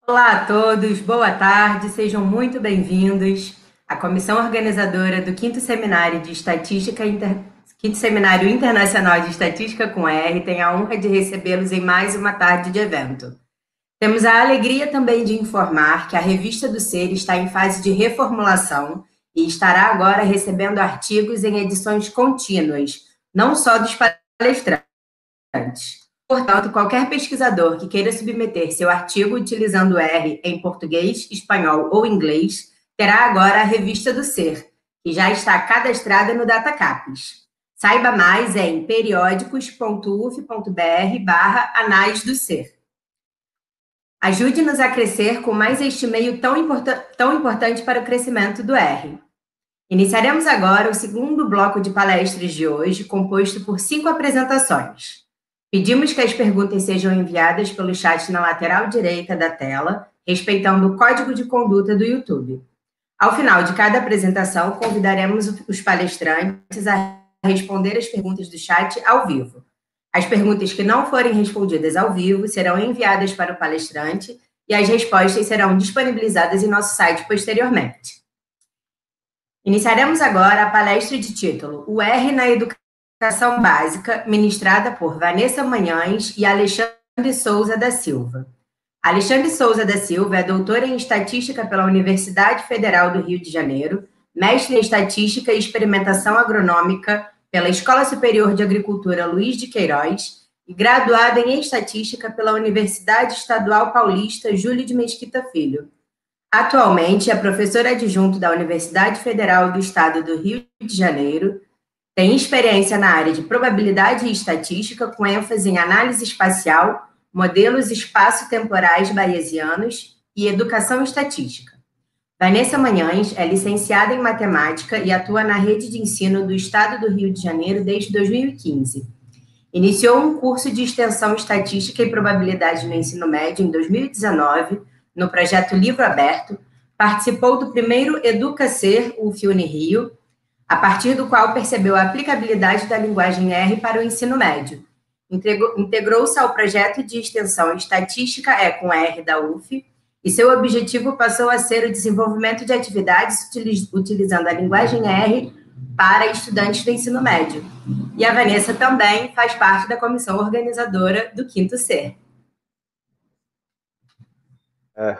Olá a todos, boa tarde, sejam muito bem-vindos. A comissão organizadora do quinto Seminário Internacional de Estatística com R tem a honra de recebê-los em mais uma tarde de evento. Temos a alegria também de informar que a Revista do Ser está em fase de reformulação e estará agora recebendo artigos em edições contínuas, não só dos palestrantes. Portanto, qualquer pesquisador que queira submeter seu artigo utilizando R em português, espanhol ou inglês, terá agora a Revista do Ser, que já está cadastrada no DataCapes. Saiba mais em periódicos.uf.br/Anais do Ser. Ajude-nos a crescer com mais este meio tão importante para o crescimento do R. Iniciaremos agora o segundo bloco de palestras de hoje, composto por 5 apresentações. Pedimos que as perguntas sejam enviadas pelo chat na lateral direita da tela, respeitando o código de conduta do YouTube. Ao final de cada apresentação, convidaremos os palestrantes a responder as perguntas do chat ao vivo. As perguntas que não forem respondidas ao vivo serão enviadas para o palestrante e as respostas serão disponibilizadas em nosso site posteriormente. Iniciaremos agora a palestra de título O R na Educação Básica, ministrada por Vanessa Manhães e Alexandre Souza da Silva. Alexandre Souza da Silva é doutora em Estatística pela Universidade Federal do Rio de Janeiro, mestre em Estatística e Experimentação Agronômica pela Escola Superior de Agricultura Luiz de Queiroz e graduada em Estatística pela Universidade Estadual Paulista Júlio de Mesquita Filho. Atualmente é professora adjunto da Universidade Federal do Estado do Rio de Janeiro. Tem experiência na área de probabilidade e estatística, com ênfase em análise espacial, modelos espaço-temporais bayesianos e educação estatística. Vanessa Manhães é licenciada em matemática e atua na rede de ensino do Estado do Rio de Janeiro desde 2015. Iniciou um curso de extensão estatística e probabilidade no ensino médio em 2019, no projeto Livro Aberto, participou do primeiro EducaSer UF-Unirio, a partir do qual percebeu a aplicabilidade da linguagem R para o ensino médio. Integrou-se ao projeto de extensão Estatística com R da UF, e seu objetivo passou a ser o desenvolvimento de atividades utilizando a linguagem R para estudantes do ensino médio. E a Vanessa também faz parte da comissão organizadora do quinto Ser.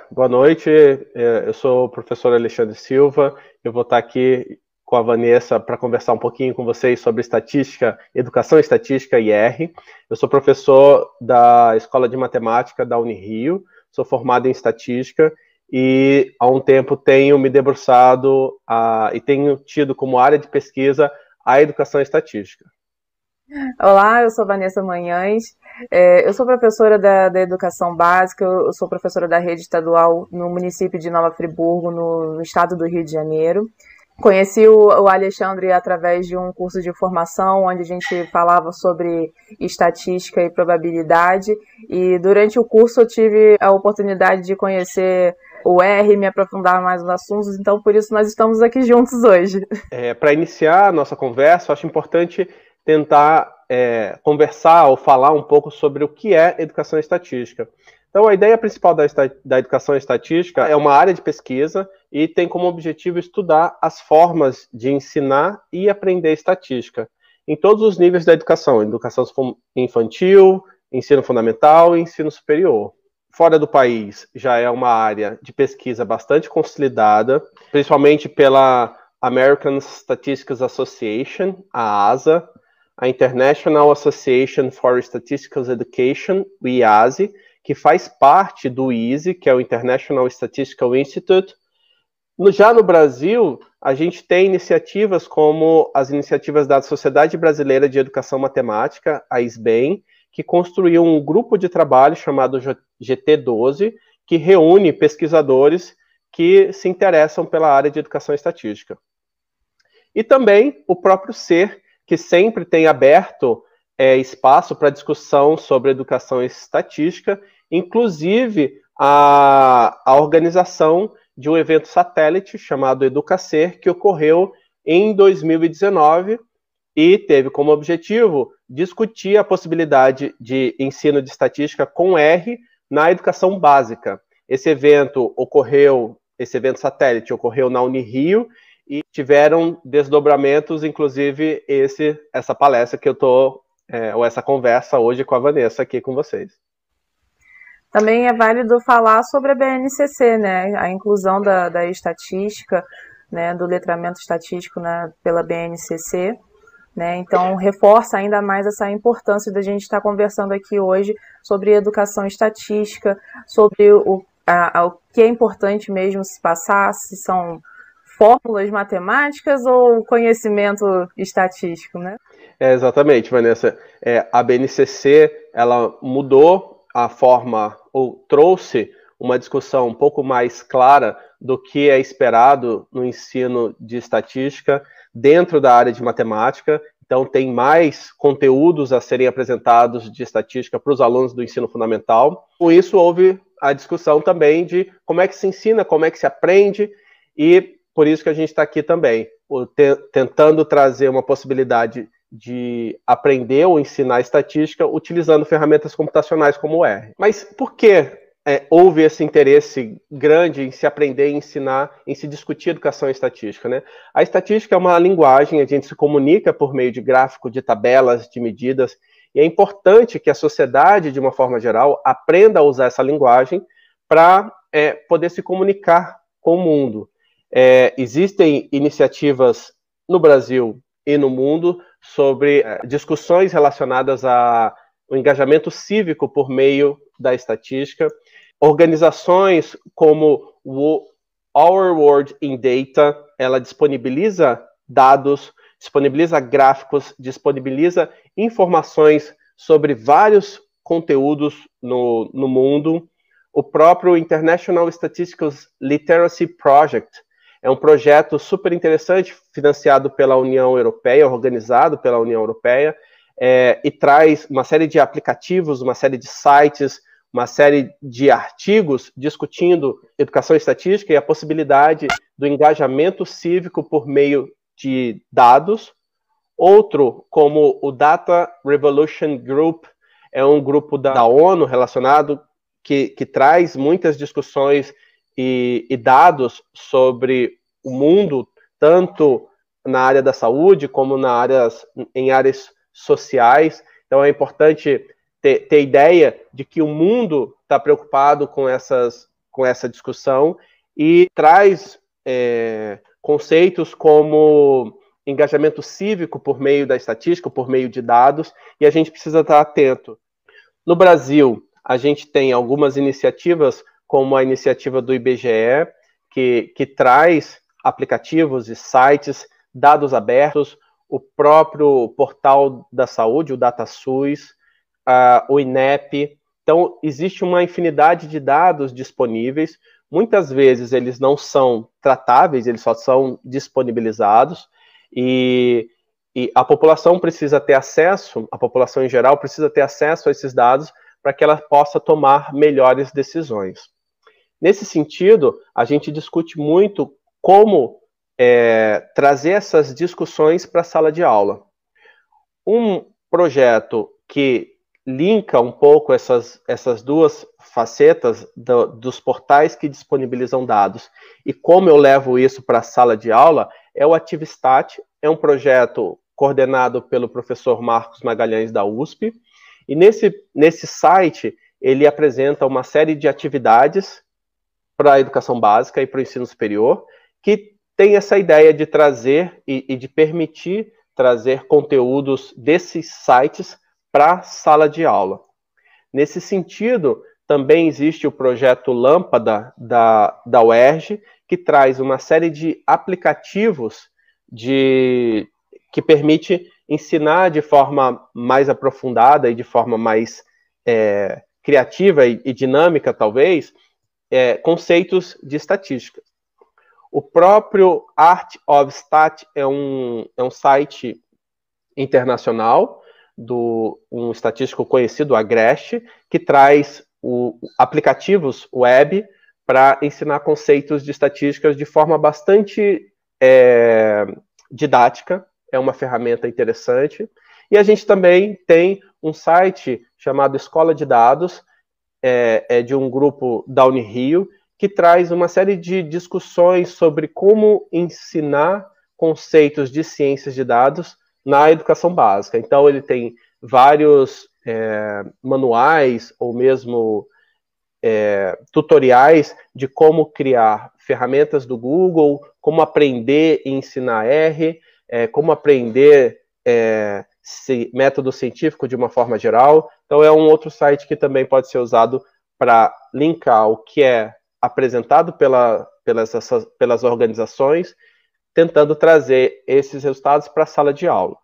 Boa noite, eu sou o professor Alexandre Silva, eu vou estar aqui com a Vanessa para conversar um pouquinho com vocês sobre estatística, educação estatística e R. Eu sou professor da Escola de Matemática da Unirio, sou formado em estatística e há um tempo tenho me debruçado e tenho tido como área de pesquisa a educação estatística. Olá, eu sou Vanessa Manhães, eu sou professora da Educação Básica, eu sou professora da rede estadual no município de Nova Friburgo, no estado do Rio de Janeiro. Conheci o Alexandre através de um curso de formação, onde a gente falava sobre estatística e probabilidade, e durante o curso eu tive a oportunidade de conhecer o R, me aprofundar mais nos assuntos, então por isso nós estamos aqui juntos hoje. Para iniciar a nossa conversa, eu acho importante tentar conversar ou falar um pouco sobre o que é educação estatística. Então, a ideia principal da educação estatística é uma área de pesquisa e tem como objetivo estudar as formas de ensinar e aprender estatística em todos os níveis da educação infantil, ensino fundamental e ensino superior. Fora do país, já é uma área de pesquisa bastante consolidada, principalmente pela American Statistics Association, a ASA, a International Association for Statistical Education, o IASE, que faz parte do ISI, que é o International Statistical Institute. Já no Brasil, a gente tem iniciativas como as iniciativas da Sociedade Brasileira de Educação Matemática, a SBEM, que construiu um grupo de trabalho chamado GT12, que reúne pesquisadores que se interessam pela área de educação estatística. E também o próprio SER, que sempre tem aberto espaço para discussão sobre educação estatística, inclusive a organização de um evento satélite chamado EducaSer, que ocorreu em 2019 e teve como objetivo discutir a possibilidade de ensino de estatística com R na educação básica. Esse evento satélite ocorreu na Unirio e tiveram desdobramentos, inclusive essa palestra que eu estou, ou essa conversa hoje com a Vanessa aqui com vocês. Também é válido falar sobre a BNCC, né? A inclusão da estatística, né? Do letramento estatístico, né? Pela BNCC, né? Então, reforça ainda mais essa importância da gente estar conversando aqui hoje sobre educação estatística, sobre o que é importante mesmo se passar, se são fórmulas matemáticas ou conhecimento estatístico, né? Exatamente, Vanessa. A BNCC, ela mudou a forma, ou trouxe uma discussão um pouco mais clara do que é esperado no ensino de estatística dentro da área de matemática. Então, tem mais conteúdos a serem apresentados de estatística para os alunos do ensino fundamental. Com isso, houve a discussão também de como é que se ensina, como é que se aprende, e por isso que a gente está aqui também, tentando trazer uma possibilidade de aprender ou ensinar estatística utilizando ferramentas computacionais como o R. Mas por que houve esse interesse grande em se aprender e ensinar, em se discutir educação estatística, né? A estatística é uma linguagem, a gente se comunica por meio de gráfico, de tabelas, de medidas, e é importante que a sociedade, de uma forma geral, aprenda a usar essa linguagem para poder se comunicar com o mundo. Existem iniciativas no Brasil e no mundo sobre discussões relacionadas ao engajamento cívico por meio da estatística. Organizações como o Our World in Data, ela disponibiliza dados, disponibiliza gráficos, disponibiliza informações sobre vários conteúdos no mundo. O próprio International Statistical Literacy Project é um projeto super interessante, financiado pela União Europeia, organizado pela União Europeia, e traz uma série de aplicativos, uma série de sites, uma série de artigos discutindo educação estatística e a possibilidade do engajamento cívico por meio de dados. Outro, como o Data Revolution Group, é um grupo da ONU relacionado que traz muitas discussões e dados sobre o mundo, tanto na área da saúde como em áreas sociais. Então é importante ter ideia de que o mundo está preocupado com essa discussão e traz conceitos como engajamento cívico por meio da estatística, por meio de dados, e a gente precisa estar atento. No Brasil, a gente tem algumas iniciativas, como a iniciativa do IBGE, que traz aplicativos e sites, dados abertos, o próprio portal da saúde, o DataSUS, o INEP. Então, existe uma infinidade de dados disponíveis. Muitas vezes eles não são tratáveis, eles só são disponibilizados, e a população precisa ter acesso, a população em geral precisa ter acesso a esses dados para que ela possa tomar melhores decisões. Nesse sentido, a gente discute muito como trazer essas discussões para a sala de aula. Um projeto que linka um pouco essas duas facetas dos portais que disponibilizam dados e como eu levo isso para a sala de aula é o Ativistat. É um projeto coordenado pelo professor Marcos Magalhães da USP, e nesse site ele apresenta uma série de atividades para a educação básica e para o ensino superior, que tem essa ideia de trazer e de permitir trazer conteúdos desses sites para a sala de aula. Nesse sentido, Também existe o projeto Lâmpada da UERJ, que traz uma série de aplicativos que permite ensinar de forma mais aprofundada e de forma mais criativa e dinâmica, talvez, conceitos de estatística. O próprio Art of Stat é um site internacional, um estatístico conhecido, Agreste, que traz aplicativos web para ensinar conceitos de estatísticas de forma bastante didática. É uma ferramenta interessante. E a gente também tem um site chamado Escola de Dados, de um grupo da Unirio, que traz uma série de discussões sobre como ensinar conceitos de ciências de dados na educação básica. Então, ele tem vários manuais ou mesmo tutoriais de como criar ferramentas do Google, como aprender e ensinar R, como aprender método científico de uma forma geral. Então, é um outro site que também pode ser usado para linkar o que é apresentado pelas organizações, tentando trazer esses resultados para a sala de aula.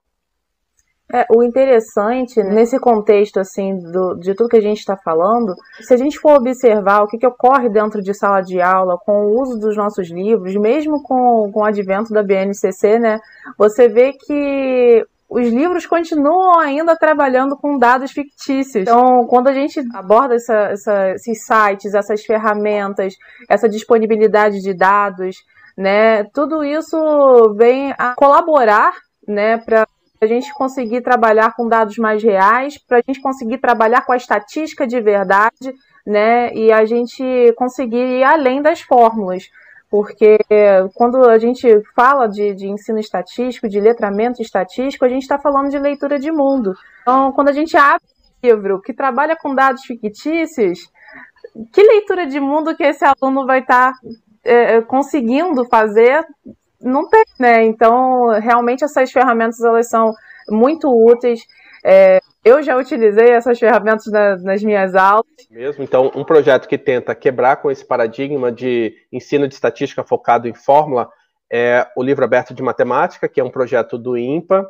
O interessante, nesse contexto assim, de tudo que a gente está falando, se a gente for observar o que ocorre dentro de sala de aula com o uso dos nossos livros, mesmo com o advento da BNCC, né, você vê que os livros continuam ainda trabalhando com dados fictícios. Então, quando a gente aborda esses sites, essas ferramentas, essa disponibilidade de dados, né, tudo isso vem a colaborar, né, para a gente conseguir trabalhar com dados mais reais, para a gente conseguir trabalhar com a estatística de verdade, né, e a gente conseguir ir além das fórmulas. Porque quando a gente fala de ensino estatístico, de letramento estatístico, a gente está falando de leitura de mundo. Então, quando a gente abre um livro que trabalha com dados fictícios, que leitura de mundo que esse aluno vai estar conseguindo fazer? Não tem, né? Então, realmente essas ferramentas elas são muito úteis. Eu já utilizei essas ferramentas nas minhas aulas. Mesmo, então, um projeto que tenta quebrar com esse paradigma de ensino de estatística focado em fórmula é o Livro Aberto de Matemática, que é um projeto do INPA,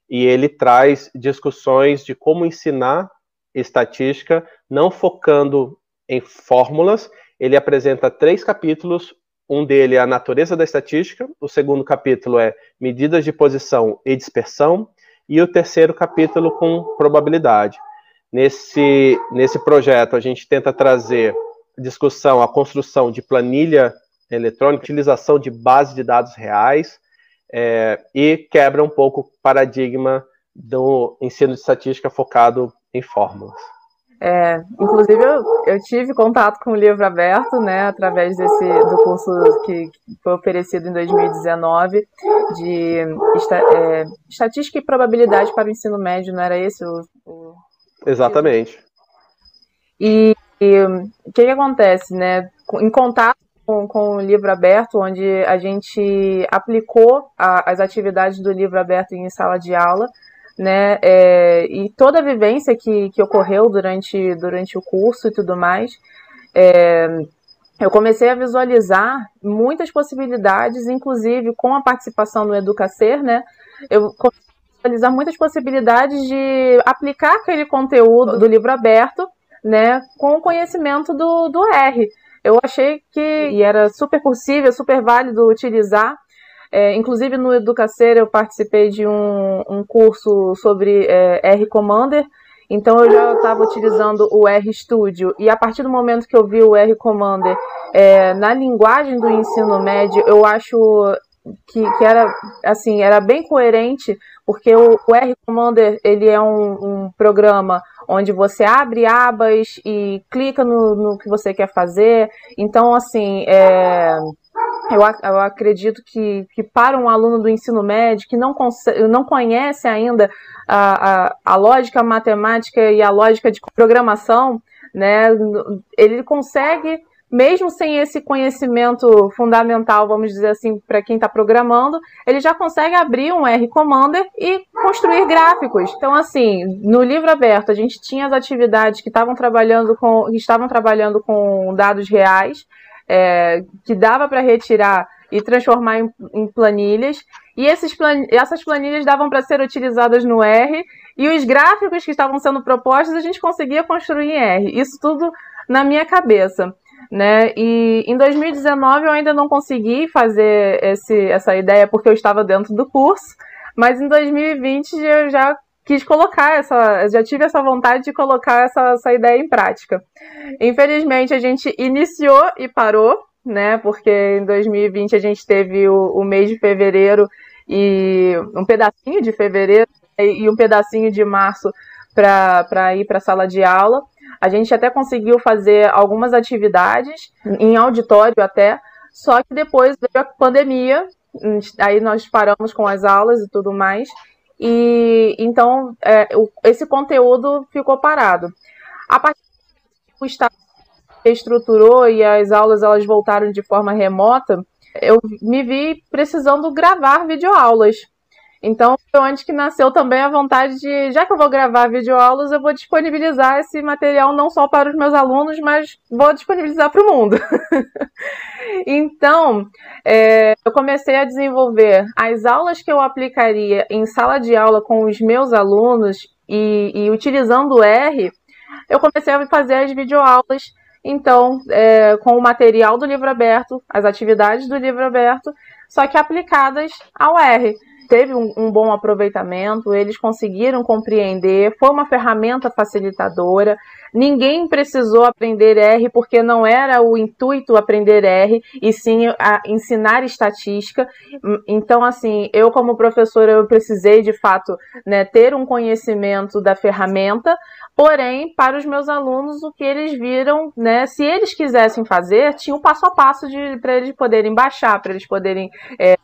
e ele traz discussões de como ensinar estatística, não focando em fórmulas. Ele apresenta 3 capítulos, um dele é a natureza da estatística, o segundo capítulo é medidas de posição e dispersão, e o terceiro capítulo com probabilidade. Nesse projeto, a gente tenta trazer discussão, a construção de planilha eletrônica, utilização de base de dados reais, e quebra um pouco o paradigma do ensino de estatística focado em fórmulas. Inclusive, eu tive contato com o Livro Aberto, né, através do curso que foi oferecido em 2019 de Estatística e Probabilidade para o Ensino Médio, não era esse Exatamente. E o que acontece, né? Em contato com o Livro Aberto, onde a gente aplicou as atividades do Livro Aberto em sala de aula, né, e toda a vivência que ocorreu durante o curso e tudo mais, eu comecei a visualizar muitas possibilidades, inclusive com a participação do Educacer, né, eu comecei a visualizar muitas possibilidades de aplicar aquele conteúdo do Livro Aberto, né, com o conhecimento do R. Eu achei que era super possível, super válido utilizar. Inclusive no Educacer eu participei de um curso sobre R Commander, então eu já estava utilizando o R Studio, e a partir do momento que eu vi o R Commander na linguagem do ensino médio, eu acho que era bem coerente, porque o R Commander ele é um programa onde você abre abas e clica no que você quer fazer. Então, assim, eu acredito que para um aluno do ensino médio que não conhece ainda a lógica matemática e a lógica de programação, né, ele consegue mesmo sem esse conhecimento fundamental, vamos dizer assim, para quem está programando, ele já consegue abrir um R Commander e construir gráficos. Então, assim, no livro aberto, a gente tinha as atividades que estavam trabalhando com dados reais, que dava para retirar e transformar em planilhas, e essas planilhas davam para ser utilizadas no R, e os gráficos que estavam sendo propostos a gente conseguia construir em R. Isso tudo na minha cabeça, né? E em 2019 eu ainda não consegui fazer essa ideia porque eu estava dentro do curso, mas em 2020 eu já quis já tive essa vontade de colocar essa ideia em prática. Infelizmente a gente iniciou e parou, né? Porque em 2020 a gente teve o mês de fevereiro e um pedacinho de fevereiro e um pedacinho de março para ir para a sala de aula. A gente até conseguiu fazer algumas atividades em auditório até, só que depois veio a pandemia, aí nós paramos com as aulas e tudo mais, e então esse conteúdo ficou parado. A partir do o Estado estruturou e as aulas elas voltaram de forma remota, eu me vi precisando gravar videoaulas. Então, foi onde que nasceu também a vontade de, já que eu vou gravar videoaulas, eu vou disponibilizar esse material não só para os meus alunos, mas vou disponibilizar para o mundo. Então, eu comecei a desenvolver as aulas que eu aplicaria em sala de aula com os meus alunos e utilizando o R, eu comecei a fazer as videoaulas, então, com o material do livro aberto, as atividades do livro aberto, só que aplicadas ao R. Teve um bom aproveitamento, eles conseguiram compreender, foi uma ferramenta facilitadora, ninguém precisou aprender R porque não era o intuito aprender R, e sim ensinar estatística. Então, assim, eu como professora, eu precisei de fato, né, ter um conhecimento da ferramenta, porém, para os meus alunos, o que eles viram, né, se eles quisessem fazer, tinha um passo a passo para eles poderem baixar, para eles poderem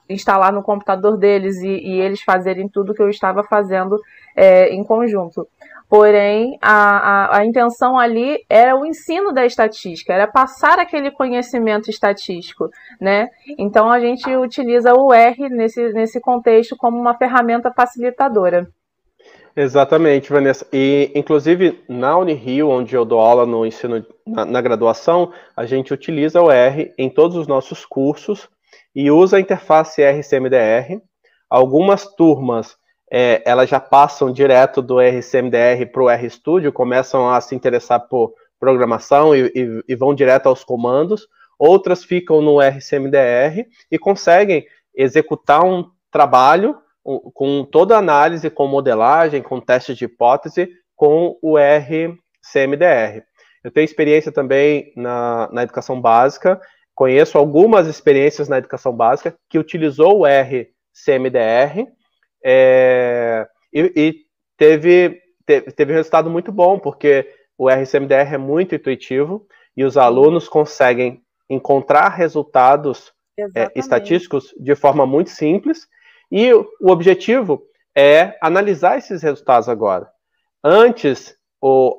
instalar no computador deles e eles fazerem tudo que eu estava fazendo em conjunto. Porém, a intenção ali era o ensino da estatística, era passar aquele conhecimento estatístico, né? Então, a gente utiliza o R nesse contexto como uma ferramenta facilitadora. Exatamente, Vanessa. E, inclusive, na Unirio, onde eu dou aula no ensino, na graduação, a gente utiliza o R em todos os nossos cursos e usa a interface RCMDR. Algumas turmas, elas já passam direto do RCMDR para o RStudio, começam a se interessar por programação e vão direto aos comandos. Outras ficam no RCMDR e conseguem executar um trabalho com toda a análise, com modelagem, com teste de hipótese, com o RCMDR. Eu tenho experiência também na educação básica, conheço algumas experiências na educação básica que utilizou o RCMDR e teve um resultado muito bom, porque o RCMDR é muito intuitivo e os alunos conseguem encontrar resultados estatísticos de forma muito simples. E o objetivo é analisar esses resultados agora. Antes,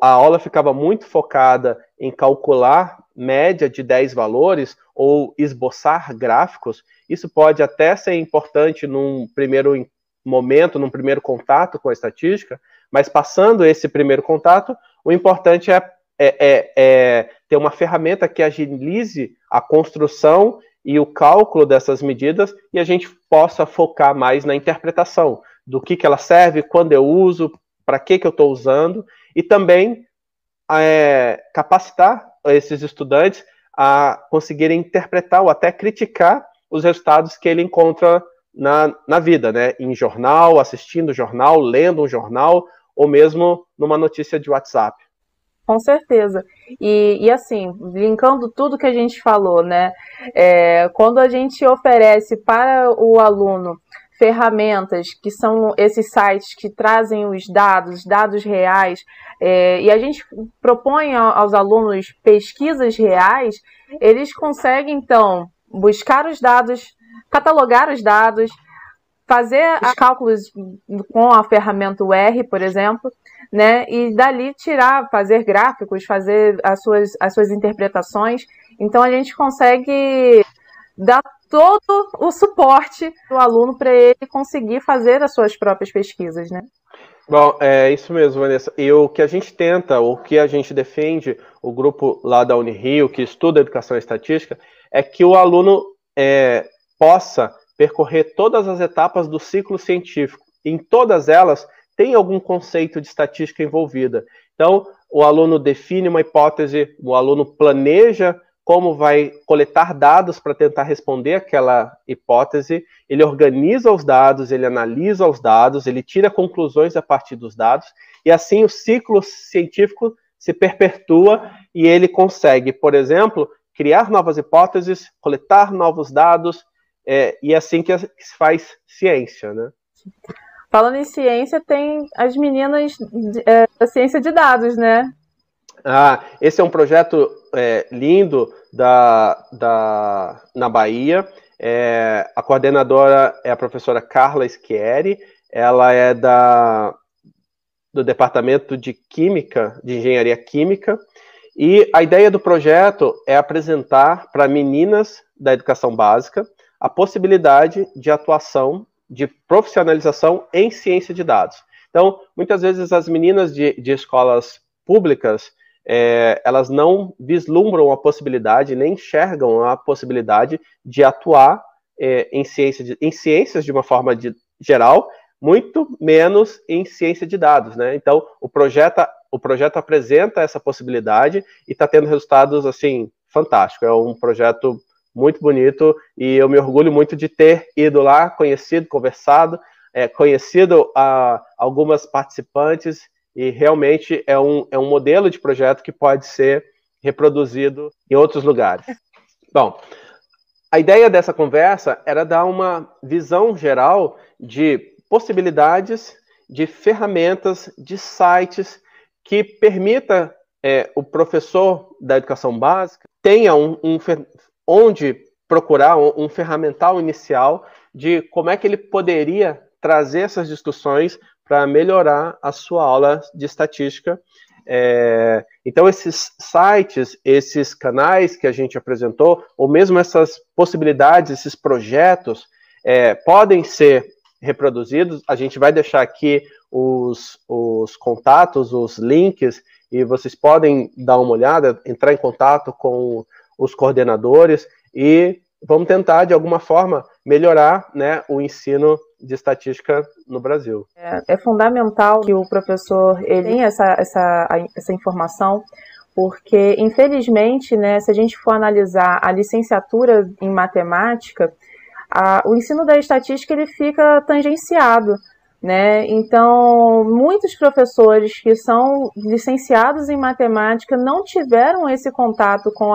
a aula ficava muito focada em calcular média de 10 valores ou esboçar gráficos. Isso pode até ser importante num primeiro momento, num primeiro contato com a estatística, mas passando esse primeiro contato, o importante é ter uma ferramenta que agilize a construção e o cálculo dessas medidas, e a gente possa focar mais na interpretação do que ela serve, quando eu uso, para que eu estou usando, e também capacitar esses estudantes a conseguirem interpretar ou até criticar os resultados que ele encontra na vida, né? Em jornal, assistindo jornal, lendo um jornal, ou mesmo numa notícia de WhatsApp. Com certeza. E assim, linkando tudo que a gente falou, né? Quando a gente oferece para o aluno ferramentas, que são esses sites que trazem os dados reais, e a gente propõe aos alunos pesquisas reais, eles conseguem, então, buscar os dados, catalogar os dados, fazer os cálculos com a ferramenta R, por exemplo, né? E dali fazer gráficos, fazer as suas interpretações. Então a gente consegue dar todo o suporte do aluno para ele conseguir fazer as suas próprias pesquisas, né? Bom, é isso mesmo, Vanessa. E o que a gente tenta, o que a gente defende, o grupo lá da Unirio, que estuda educação e estatística, é que o aluno possa percorrer todas as etapas do ciclo científico. Em todas elas, tem algum conceito de estatística envolvida. Então, o aluno define uma hipótese, o aluno planeja como vai coletar dados para tentar responder aquela hipótese, ele organiza os dados, ele analisa os dados, ele tira conclusões a partir dos dados, e assim o ciclo científico se perpetua e ele consegue, por exemplo, criar novas hipóteses, coletar novos dados, e é assim que se faz ciência, né? Falando em ciência, tem as meninas da ciência de dados, né? Esse é um projeto lindo na Bahia. A coordenadora é a professora Carla Schieri, ela é do Departamento de Química, de Engenharia Química, e a ideia do projeto é apresentar para meninas da educação básica a possibilidade de atuação, de profissionalização em ciência de dados. Então, muitas vezes as meninas de escolas públicas, elas não vislumbram a possibilidade, nem enxergam a possibilidade de atuar em ciências de uma forma geral, muito menos em ciência de dados, né? Então, o projeto apresenta essa possibilidade e está tendo resultados, assim, fantásticos. É um projeto muito bonito e eu me orgulho muito de ter ido lá, conhecido, conversado, conhecido algumas participantes, e realmente é um modelo de projeto que pode ser reproduzido em outros lugares. Bom, a ideia dessa conversa era dar uma visão geral de possibilidades, de ferramentas, de sites que permita o professor da educação básica tenha onde procurar um ferramental inicial de como é que ele poderia trazer essas discussões para melhorar a sua aula de estatística. Então, esses sites, esses canais que a gente apresentou, ou mesmo essas possibilidades, esses projetos, podem ser reproduzidos. A gente vai deixar aqui os contatos, os links, e vocês podem dar uma olhada, entrar em contato com os coordenadores e vamos tentar, de alguma forma, melhorar, né, o ensino de estatística no Brasil. É fundamental que o professor ele tenha essa informação, porque, infelizmente, né, se a gente for analisar a licenciatura em matemática, o ensino da estatística ele fica tangenciado, né? Então, muitos professores que são licenciados em matemática não tiveram esse contato com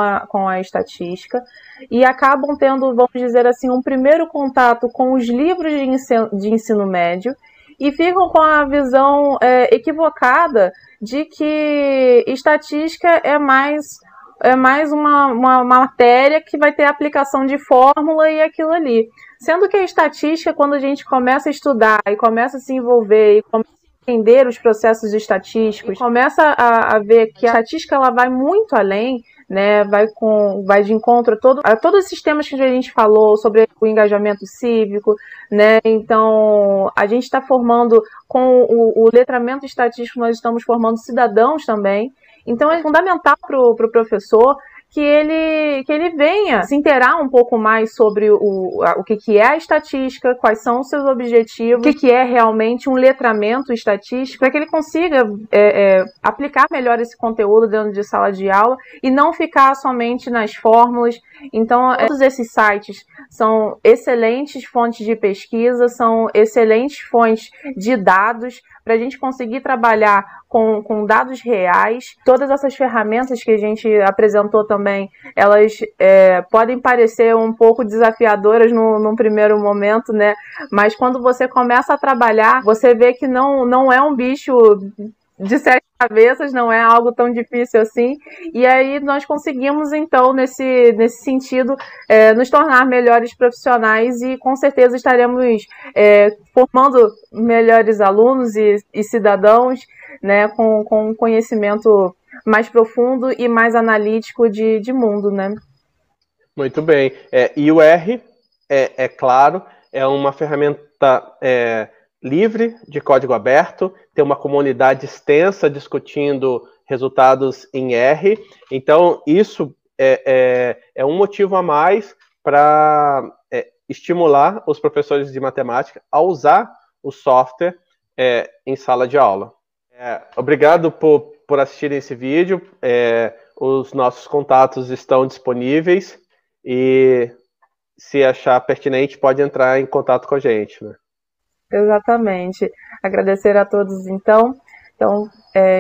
a estatística e acabam tendo, vamos dizer assim, um primeiro contato com os livros de ensino médio e ficam com a visão equivocada de que estatística é mais uma matéria que vai ter aplicação de fórmula e aquilo ali. Sendo que a estatística, quando a gente começa a estudar e começa a se envolver e começa a entender os processos estatísticos, começa a ver que a estatística ela vai muito além, né, vai de encontro a todos esses temas que a gente falou sobre o engajamento cívico, né? Então a gente está formando com o letramento estatístico, nós estamos formando cidadãos também. Então é fundamental para o professor que ele venha se inteirar um pouco mais sobre o que é a estatística, quais são os seus objetivos, o que é realmente um letramento estatístico, para que ele consiga aplicar melhor esse conteúdo dentro de sala de aula e não ficar somente nas fórmulas. Então, todos esses sites são excelentes fontes de pesquisa, são excelentes fontes de dados, para a gente conseguir trabalhar com dados reais. Todas essas ferramentas que a gente apresentou também, elas podem parecer um pouco desafiadoras num primeiro momento, né? Mas quando você começa a trabalhar, você vê que não é um bicho de 7 cabeças, não é algo tão difícil assim, e aí nós conseguimos então nesse sentido nos tornar melhores profissionais e com certeza estaremos formando melhores alunos e cidadãos, né, com um conhecimento mais profundo e mais analítico de mundo, né? Muito bem. E o R, claro, é uma ferramenta livre, de código aberto, tem uma comunidade extensa discutindo resultados em R. Então, isso é um motivo a mais para estimular os professores de matemática a usar o software em sala de aula. Obrigado por assistirem esse vídeo. Os nossos contatos estão disponíveis e, se achar pertinente, pode entrar em contato com a gente, né? Exatamente. Agradecer a todos, então. Então,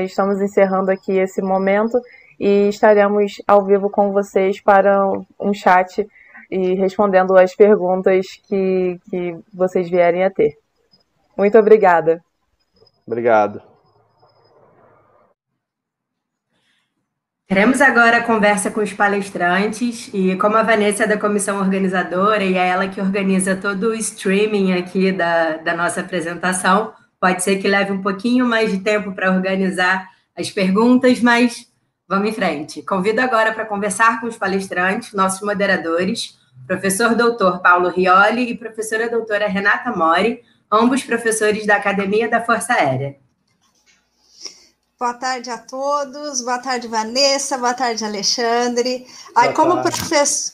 estamos encerrando aqui esse momento e estaremos ao vivo com vocês para um chat e respondendo as perguntas que vocês vierem a ter. Muito obrigada. Obrigado. Teremos agora a conversa com os palestrantes e, como a Vanessa é da comissão organizadora e é ela que organiza todo o streaming aqui da nossa apresentação, pode ser que leve um pouquinho mais de tempo para organizar as perguntas, mas vamos em frente. Convido agora para conversar com os palestrantes, nossos moderadores, professor doutor Paulo Rioli e professora doutora Renata Mori, ambos professores da Academia da Força Aérea. Boa tarde a todos, boa tarde, Vanessa, boa tarde, Alexandre.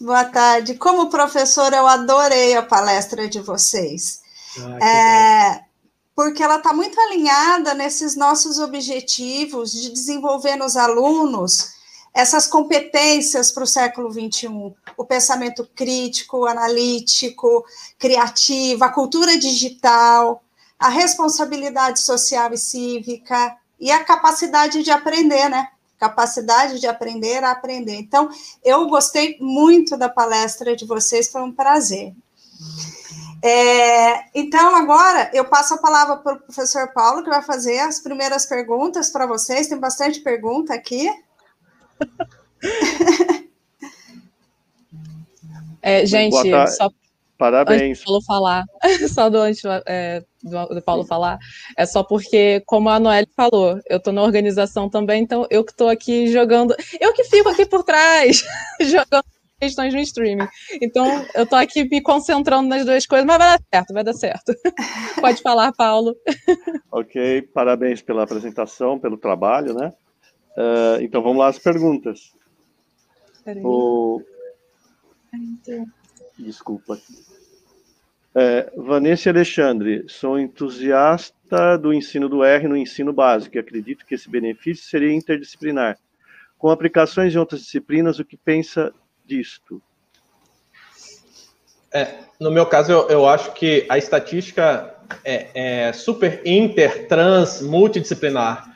Boa tarde. Como professora, eu adorei a palestra de vocês, porque ela está muito alinhada nesses nossos objetivos de desenvolver nos alunos essas competências para o século XXI, o pensamento crítico, analítico, criativo, a cultura digital, a responsabilidade social e cívica, e a capacidade de aprender, né? Capacidade de aprender a aprender. Então, eu gostei muito da palestra de vocês, foi um prazer. Então, agora, eu passo a palavra para o professor Paulo, que vai fazer as primeiras perguntas para vocês. Tem bastante pergunta aqui. Gente, só... Parabéns. Antes do Paulo falar, só do Paulo falar, é só porque, como a Noelle falou, eu estou na organização também, então eu que estou aqui jogando, eu que fico aqui por trás, jogando questões no streaming. Então, eu estou aqui me concentrando nas duas coisas, mas vai dar certo. Pode falar, Paulo. Ok, parabéns pela apresentação, pelo trabalho, né? Então, vamos lá, as perguntas. Desculpa. Vanessa e Alexandre, sou entusiasta do ensino do R no ensino básico e acredito que esse benefício seria interdisciplinar. Com aplicações em outras disciplinas, o que pensa disto? No meu caso, eu acho que a estatística é super inter, trans, multidisciplinar.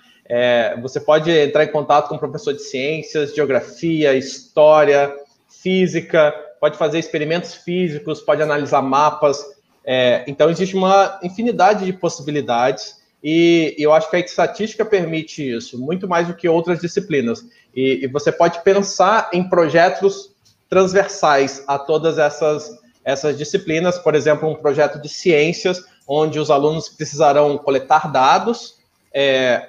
Você pode entrar em contato com um professor de ciências, geografia, história, física, pode fazer experimentos físicos, pode analisar mapas. Então, existe uma infinidade de possibilidades e eu acho que a estatística permite isso, muito mais do que outras disciplinas. E você pode pensar em projetos transversais a todas essas disciplinas, por exemplo, um projeto de ciências, onde os alunos precisarão coletar dados,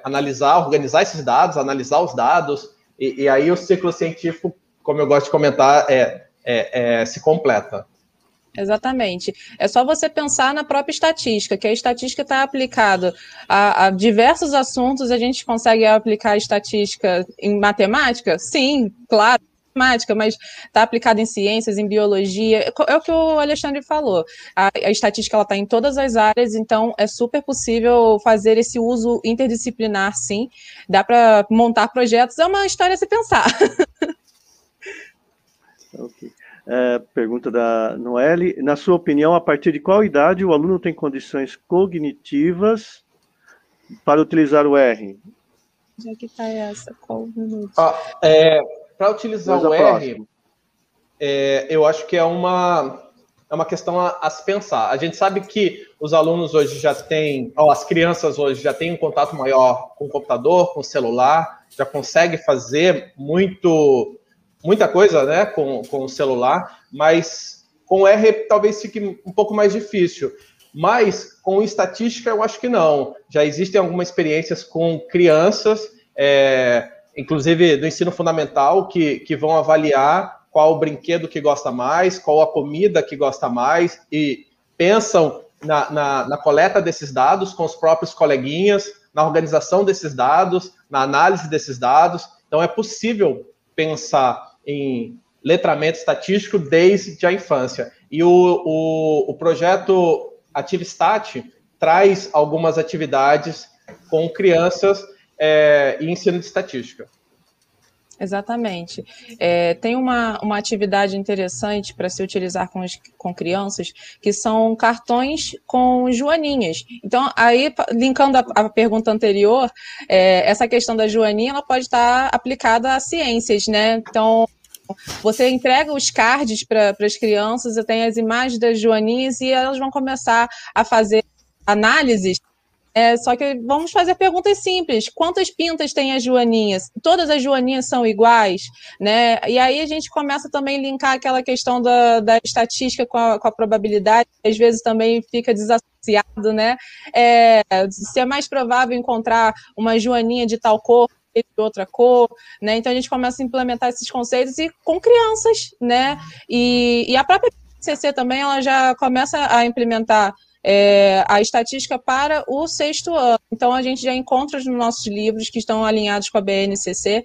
analisar, organizar esses dados, analisar os dados, e aí o ciclo científico, como eu gosto de comentar, se completa. Exatamente. É só você pensar na própria estatística, que a estatística está aplicada a diversos assuntos. A gente consegue aplicar a estatística em matemática? Sim, claro, matemática, mas está aplicada em ciências, em biologia. É o que o Alexandre falou. A estatística está em todas as áreas, então é super possível fazer esse uso interdisciplinar, sim. Dá para montar projetos, é uma história a se pensar. Ok. Pergunta da Noelle. Na sua opinião, a partir de qual idade o aluno tem condições cognitivas para utilizar o R? Já que está essa, qual minuto? Para utilizar o R, eu acho que é uma questão a se pensar. A gente sabe que os alunos hoje já têm, as crianças hoje já têm um contato maior com o computador, com o celular, já consegue fazer muita coisa, né, com o celular, mas com R talvez fique um pouco mais difícil. Mas com estatística eu acho que não. Já existem algumas experiências com crianças, inclusive do ensino fundamental, que vão avaliar qual o brinquedo que gosta mais, qual a comida que gosta mais, e pensam na coleta desses dados com os próprios coleguinhas, na organização desses dados, na análise desses dados. Então, é possível pensar em letramento estatístico desde a infância. E o projeto AtiveStat traz algumas atividades com crianças e ensino de estatística. Exatamente. Tem uma atividade interessante para se utilizar com crianças, que são cartões com joaninhas. Então, aí, linkando a pergunta anterior, essa questão da joaninha, ela pode estar aplicada a ciências, né? Então, você entrega os cards para as crianças, tem as imagens das joaninhas e elas vão começar a fazer análises. Só que vamos fazer perguntas simples. Quantas pintas tem as joaninhas? Todas as joaninhas são iguais? Né? E aí a gente começa também a linkar aquela questão da estatística com a probabilidade, que às vezes também fica desassociado, né? Se é mais provável encontrar uma joaninha de tal cor de outra cor, né? Então a gente começa a implementar esses conceitos e com crianças, né? E a própria BNCC também, ela já começa a implementar a estatística para o 6º ano. Então, a gente já encontra nos nossos livros que estão alinhados com a BNCC,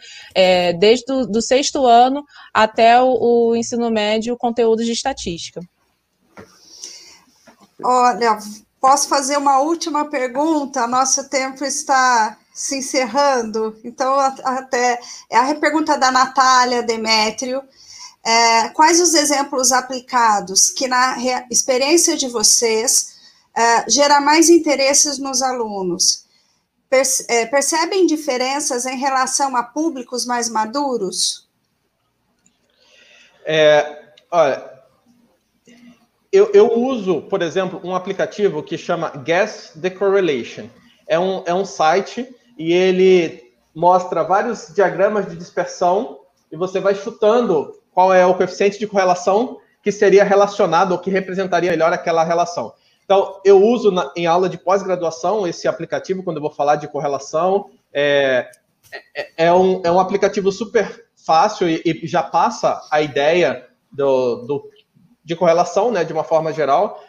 desde do 6º ano até o ensino médio, conteúdos de estatística. Olha, posso fazer uma última pergunta? Nosso tempo está se encerrando. Então, até a pergunta da Natália Demétrio. Quais os exemplos aplicados que, na experiência de vocês, gera mais interesses nos alunos? Percebem diferenças em relação a públicos mais maduros? Olha, eu uso, por exemplo, um aplicativo que chama Guess the Correlation. É um site e ele mostra vários diagramas de dispersão e você vai chutando qual é o coeficiente de correlação que seria relacionado ou que representaria melhor aquela relação. Então, eu uso em aula de pós-graduação esse aplicativo quando eu vou falar de correlação. É um aplicativo super fácil e já passa a ideia de correlação, né, de uma forma geral.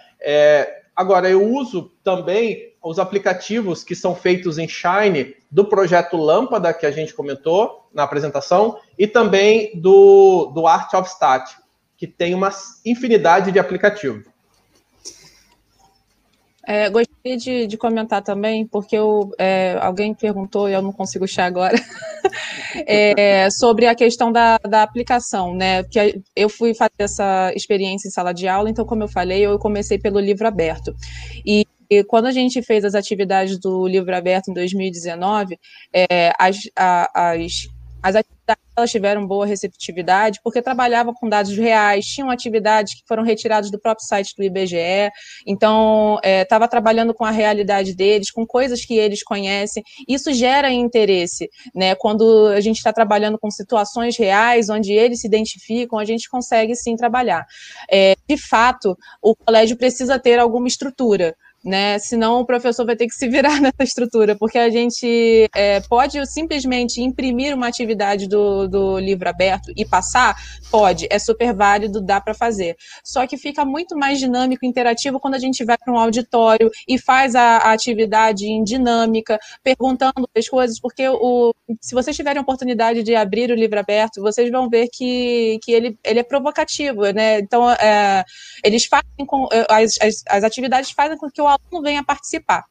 Agora, eu uso também os aplicativos que são feitos em Shine do projeto Lâmpada, que a gente comentou na apresentação, e também do Art of Stat, que tem uma infinidade de aplicativos. Gostaria de comentar também, porque alguém perguntou e eu não consigo achar agora, sobre a questão da aplicação, né? Porque eu fui fazer essa experiência em sala de aula, então, como eu falei, eu comecei pelo livro aberto. E quando a gente fez as atividades do livro aberto em 2019, as atividades elas tiveram boa receptividade, porque trabalhavam com dados reais, tinham atividades que foram retiradas do próprio site do IBGE, então estava trabalhando com a realidade deles, com coisas que eles conhecem. Isso gera interesse, né? Quando a gente está trabalhando com situações reais, onde eles se identificam, a gente consegue sim trabalhar. De fato, o colégio precisa ter alguma estrutura, né? Senão o professor vai ter que se virar nessa estrutura, porque a gente pode simplesmente imprimir uma atividade do livro aberto e passar? Pode, é super válido, dá para fazer. Só que fica muito mais dinâmico, interativo, quando a gente vai para um auditório e faz a atividade em dinâmica, perguntando as coisas, porque se vocês tiverem a oportunidade de abrir o livro aberto, vocês vão ver que ele é provocativo, né? Então, eles fazem as atividades fazem com que o aluno venha participar.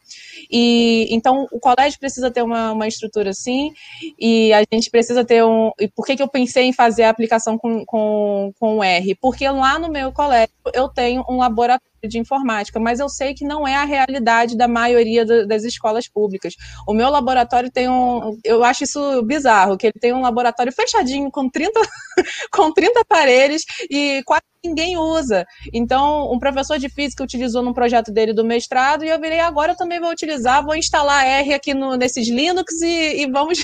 Então, o colégio precisa ter uma estrutura assim, e a gente precisa ter E por que eu pensei em fazer a aplicação com o R? Porque lá no meu colégio eu tenho um laboratório de informática, mas eu sei que não é a realidade da maioria das escolas públicas. O meu laboratório tem eu acho isso bizarro, que ele tem um laboratório fechadinho com 30 aparelhos e quase ninguém usa. Então, um professor de física utilizou num projeto dele do mestrado e eu virei, agora eu também vou utilizar, vou instalar R aqui nesses Linux e vamos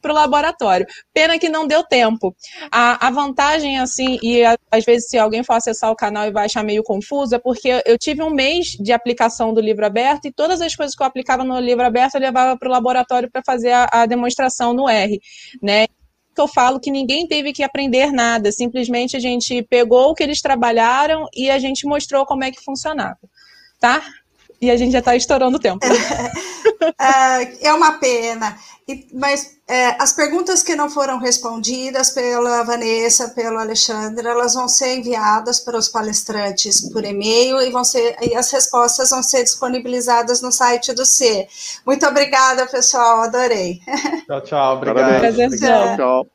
para o laboratório. Pena que não deu tempo. A vantagem, assim, e às vezes se alguém for acessar o canal e vai achar meio confuso, é porque eu tive um mês de aplicação do livro aberto e todas as coisas que eu aplicava no livro aberto eu levava para o laboratório para fazer a demonstração no R, né? que eu falo que ninguém teve que aprender nada, simplesmente a gente pegou o que eles trabalharam e a gente mostrou como é que funcionava, tá? E a gente já está estourando o tempo. É uma pena, mas as perguntas que não foram respondidas pela Vanessa, pelo Alexandre, elas vão ser enviadas para os palestrantes por e-mail e as respostas vão ser disponibilizadas no site do C. Muito obrigada, pessoal, adorei. Tchau, tchau. Obrigado. Parabéns. Prazer, Tchau, tchau.